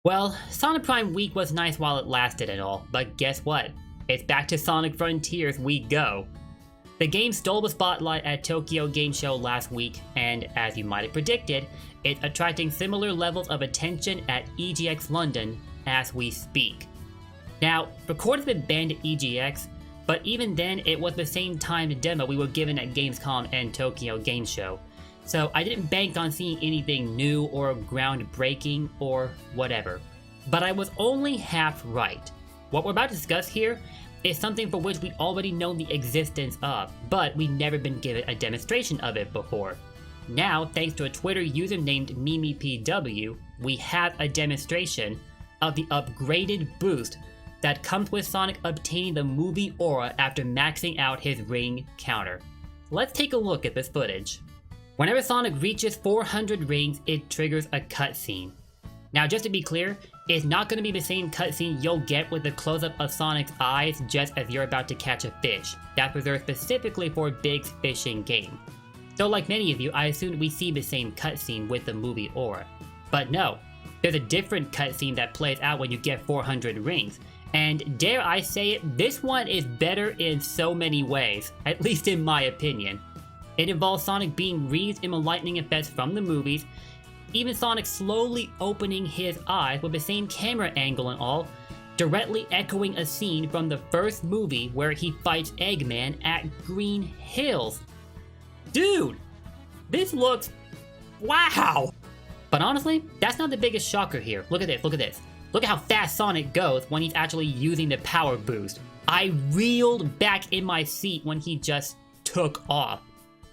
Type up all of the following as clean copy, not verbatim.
Well, Sonic Prime Week was nice while it lasted and all, but guess what? It's back to Sonic Frontiers we go. The game stole the spotlight at Tokyo Game Show last week, and as you might have predicted, it's attracting similar levels of attention at EGX London as we speak. Now, recorded been banned at EGX, but even then it was the same timed demo we were given at Gamescom and Tokyo Game Show. So I didn't bank on seeing anything new or groundbreaking or whatever. But I was only half right. What we're about to discuss here is something for which we'd already known the existence of, but we'd never been given a demonstration of it before. Now, thanks to a Twitter user named Memey PW, we have a demonstration of the upgraded boost that comes with Sonic obtaining the movie aura after maxing out his ring counter. Let's take a look at this footage. Whenever Sonic reaches 400 rings, it triggers a cutscene. Now just to be clear, it's not going to be the same cutscene you'll get with the close-up of Sonic's eyes just as you're about to catch a fish. That's reserved specifically for Big's fishing game. So like many of you, I assumed we see the same cutscene with the movie aura. But no, there's a different cutscene that plays out when you get 400 rings. And dare I say it, this one is better in so many ways, at least in my opinion. It involves Sonic being wreathed in the lightning effects from the movies, even Sonic slowly opening his eyes with the same camera angle and all, directly echoing a scene from the first movie where he fights Eggman at Green Hills. Dude, this looks... wow! But honestly, that's not the biggest shocker here. Look at this, look at this. Look at how fast Sonic goes when he's actually using the power boost. I reeled back in my seat when he just took off.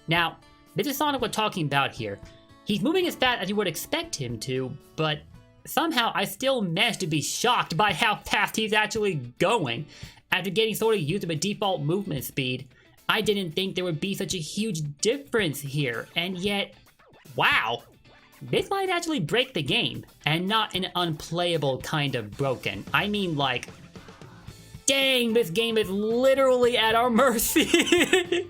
Now, this is Sonic we're talking about here. He's moving as fast as you would expect him to, but somehow I still managed to be shocked by how fast he's actually going. After getting sort of used to a default movement speed, I didn't think there would be such a huge difference here, and yet, wow. This might actually break the game, and not in an unplayable kind of broken. I mean like, dang, this game is literally at our mercy.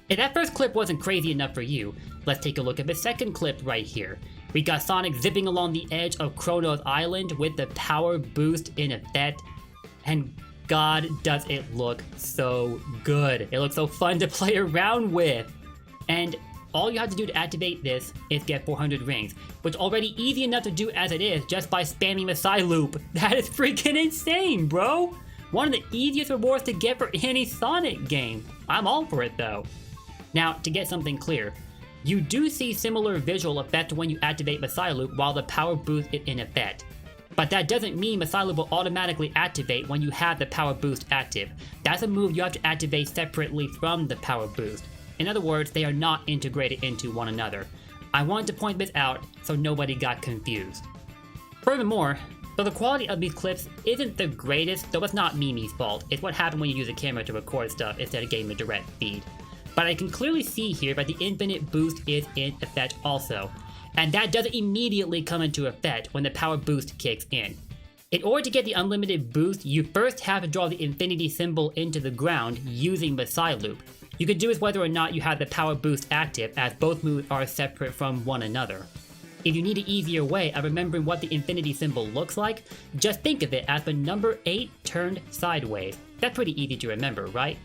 If that first clip wasn't crazy enough for you, let's take a look at the second clip right here. We got Sonic zipping along the edge of Kronos Island with the power boost in effect, and god does it look so good. It looks so fun to play around with. And all you have to do to activate this is get 400 rings, which already easy enough to do as it is just by spamming the side loop. That is freaking insane, bro! One of the easiest rewards to get for any Sonic game. I'm all for it though. Now, to get something clear, you do see similar visual effect when you activate the side loop while the power boost is in effect. But that doesn't mean the side loop will automatically activate when you have the power boost active. That's a move you have to activate separately from the power boost. In other words, they are not integrated into one another. I wanted to point this out so nobody got confused. Furthermore, though the quality of these clips isn't the greatest, though it's not Mimi's fault, it's what happened when you use a camera to record stuff instead of getting the direct feed. But I can clearly see here that the infinite boost is in effect also, and that doesn't immediately come into effect when the power boost kicks in. In order to get the unlimited boost, you first have to draw the infinity symbol into the ground using the side loop. You can do this whether or not you have the power boost active, as both moves are separate from one another. If you need an easier way of remembering what the infinity symbol looks like, just think of it as the number 8 turned sideways. That's pretty easy to remember, right?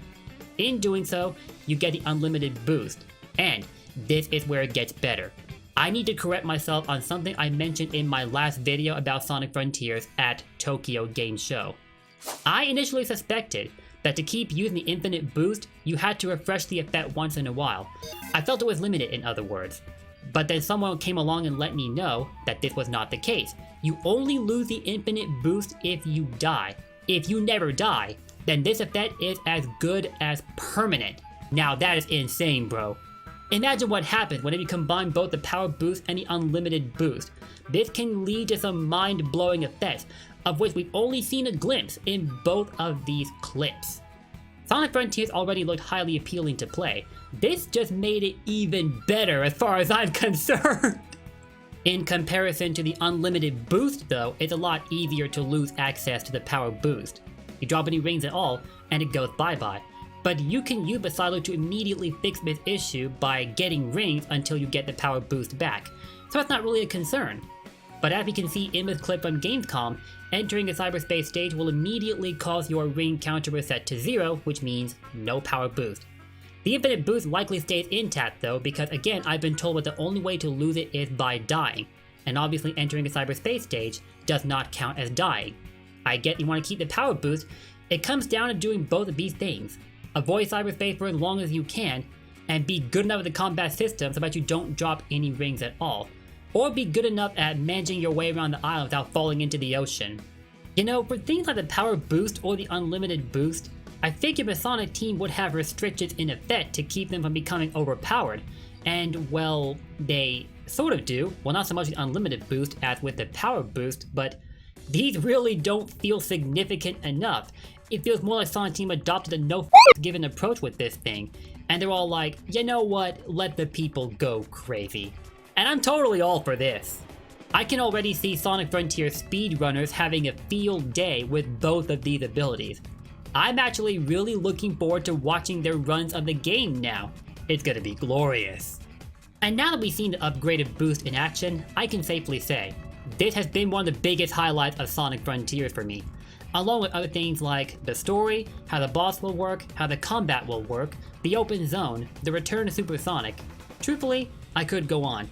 In doing so, you get the unlimited boost, and this is where it gets better. I need to correct myself on something I mentioned in my last video about Sonic Frontiers at Tokyo Game Show. I initially suspected that to keep using the infinite boost, you had to refresh the effect once in a while. I felt it was limited, in other words. But then someone came along and let me know that this was not the case. You only lose the infinite boost if you die. If you never die, then this effect is as good as permanent. Now that is insane, bro. Imagine what happens whenever you combine both the power boost and the unlimited boost. This can lead to some mind-blowing effects, of which we've only seen a glimpse in both of these clips. Sonic Frontiers already looked highly appealing to play. This just made it even better as far as I'm concerned. In comparison to the unlimited boost though, it's a lot easier to lose access to the power boost. You drop any rings at all, and it goes bye-bye. But you can use the silo to immediately fix this issue by getting rings until you get the power boost back, so that's not really a concern. But as we can see in this clip from Gamescom, entering a cyberspace stage will immediately cause your ring counter reset to 0, which means no power boost. The infinite boost likely stays intact though, because again, I've been told that the only way to lose it is by dying, and obviously entering a cyberspace stage does not count as dying. I get you want to keep the power boost, it comes down to doing both of these things. Avoid cyberspace for as long as you can, and be good enough with the combat system so that you don't drop any rings at all. Or be good enough at managing your way around the island without falling into the ocean. You know, for things like the power boost or the unlimited boost, I figured the Sonic team would have restrictions in effect to keep them from becoming overpowered, and well, they sort of do. Well, not so much the unlimited boost as with the power boost, but these really don't feel significant enough. It feels more like Sonic team adopted a no-given approach with this thing, and they're all like, you know what, let the people go crazy. And I'm totally all for this. I can already see Sonic Frontier speedrunners having a field day with both of these abilities. I'm actually really looking forward to watching their runs of the game now. It's gonna be glorious. And now that we've seen the upgraded boost in action, I can safely say, this has been one of the biggest highlights of Sonic Frontiers for me. Along with other things like the story, how the boss will work, how the combat will work, the open zone, the return to Super Sonic. Truthfully, I could go on.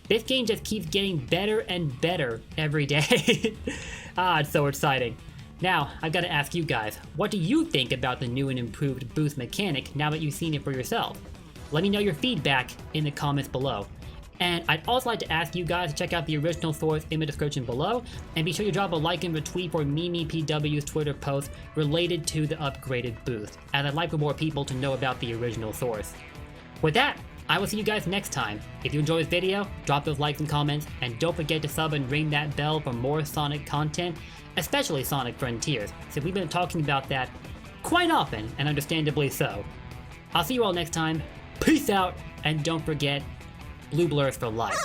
This game just keeps getting better and better every day. It's so exciting. Now, I've got to ask you guys, what do you think about the new and improved boost mechanic now that you've seen it for yourself? Let me know your feedback in the comments below. And I'd also like to ask you guys to check out the original source in the description below, and be sure to drop a like and retweet for Memey PW's Twitter post related to the upgraded boost, as I'd like for more people to know about the original source. With that, I will see you guys next time. If you enjoyed this video, drop those likes and comments, and don't forget to sub and ring that bell for more Sonic content, especially Sonic Frontiers, since we've been talking about that quite often, and understandably so. I'll see you all next time, peace out, and don't forget, blue blurs for life.